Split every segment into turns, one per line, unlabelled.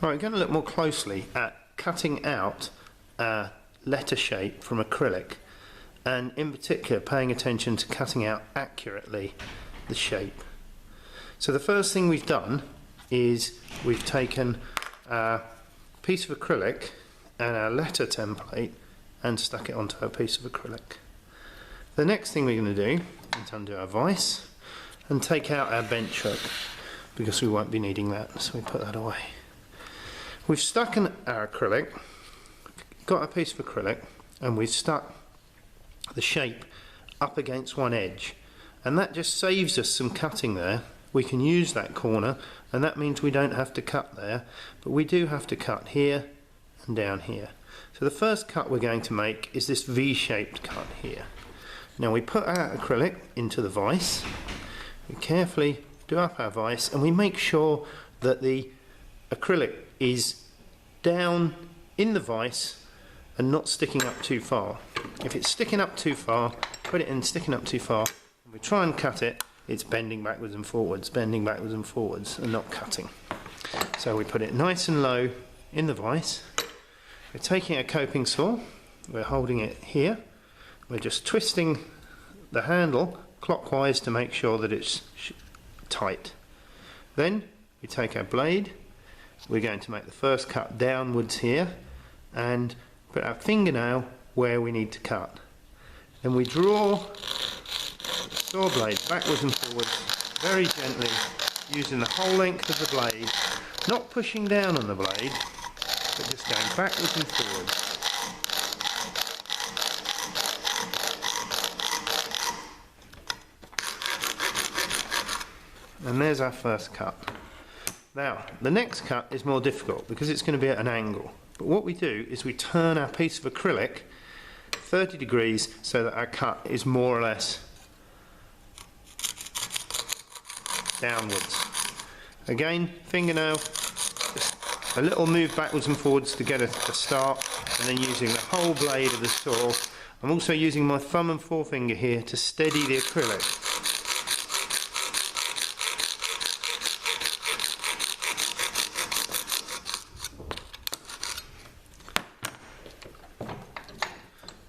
Right, we're going to look more closely at cutting out a letter shape from acrylic, and in particular paying attention to cutting out accurately the shape. So the first thing we've done is we've taken a piece of acrylic and our letter template and stuck it onto a piece of acrylic. The next thing we're going to do is undo our vise and take out our bench hook, because we won't be needing that, so we put that away. We've stuck our acrylic, got a piece of acrylic, and we've stuck the shape up against one edge, and that just saves us some cutting there. We can use that corner, and that means we don't have to cut there, but we do have to cut here and down here. So the first cut we're going to make is this V-shaped cut here. Now we put our acrylic into the vise, we carefully do up our vise, and we make sure that the acrylic is down in the vise and not sticking up too far. If it's sticking up too far, put it in sticking up too far, and we try and cut it, it's bending backwards and forwards, and not cutting. So we put it nice and low in the vise. We're taking a coping saw, we're holding it here, we're just twisting the handle clockwise to make sure that it's tight. Then we take our blade, we're going to make the first cut downwards here and put our fingernail where we need to cut. Then we draw the saw blade backwards and forwards very gently, using the whole length of the blade, not pushing down on the blade, but just going backwards and forwards. And there's our first cut. Now, the next cut is more difficult because it's going to be at an angle. But what we do is we turn our piece of acrylic 30 degrees so that our cut is more or less downwards. Again, fingernail, just a little move backwards and forwards to get a start, and then using the whole blade of the saw. I'm also using my thumb and forefinger here to steady the acrylic.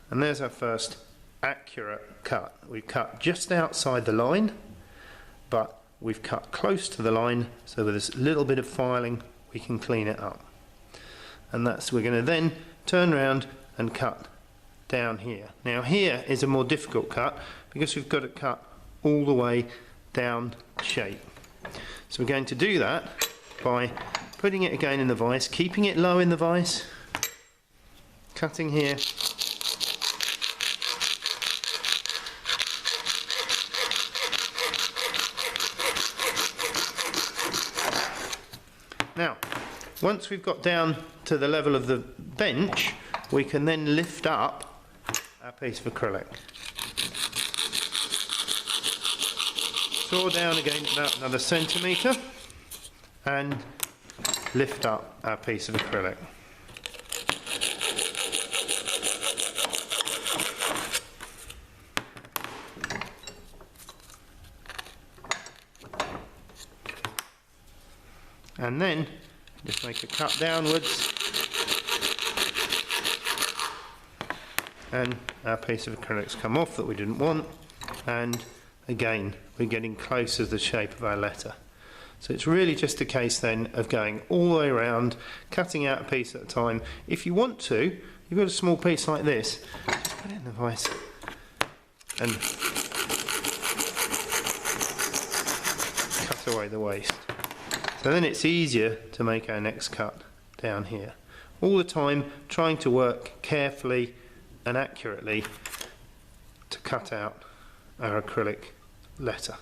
And there's our first accurate cut. We've cut just outside the line, but we've cut close to the line, so with this little bit of filing we can clean it up. And we're going to then turn around and cut down here. Now here is a more difficult cut because we've got to cut all the way down the shape. So we're going to do that by putting it again in the vise, keeping it low in the vise, cutting here. Now, once we've got down to the level of the bench, we can then lift up our piece of acrylic. Saw down again about another centimetre and lift up our piece of acrylic. And then just make a cut downwards, and our piece of acrylic's come off that we didn't want, and again we're getting close to the shape of our letter. So it's really just a case then of going all the way around, cutting out a piece at a time. If you want to, you've got a small piece like this, just put it in the vise and cut away the waste. So then it's easier to make our next cut down here. All the time trying to work carefully and accurately to cut out our acrylic letter.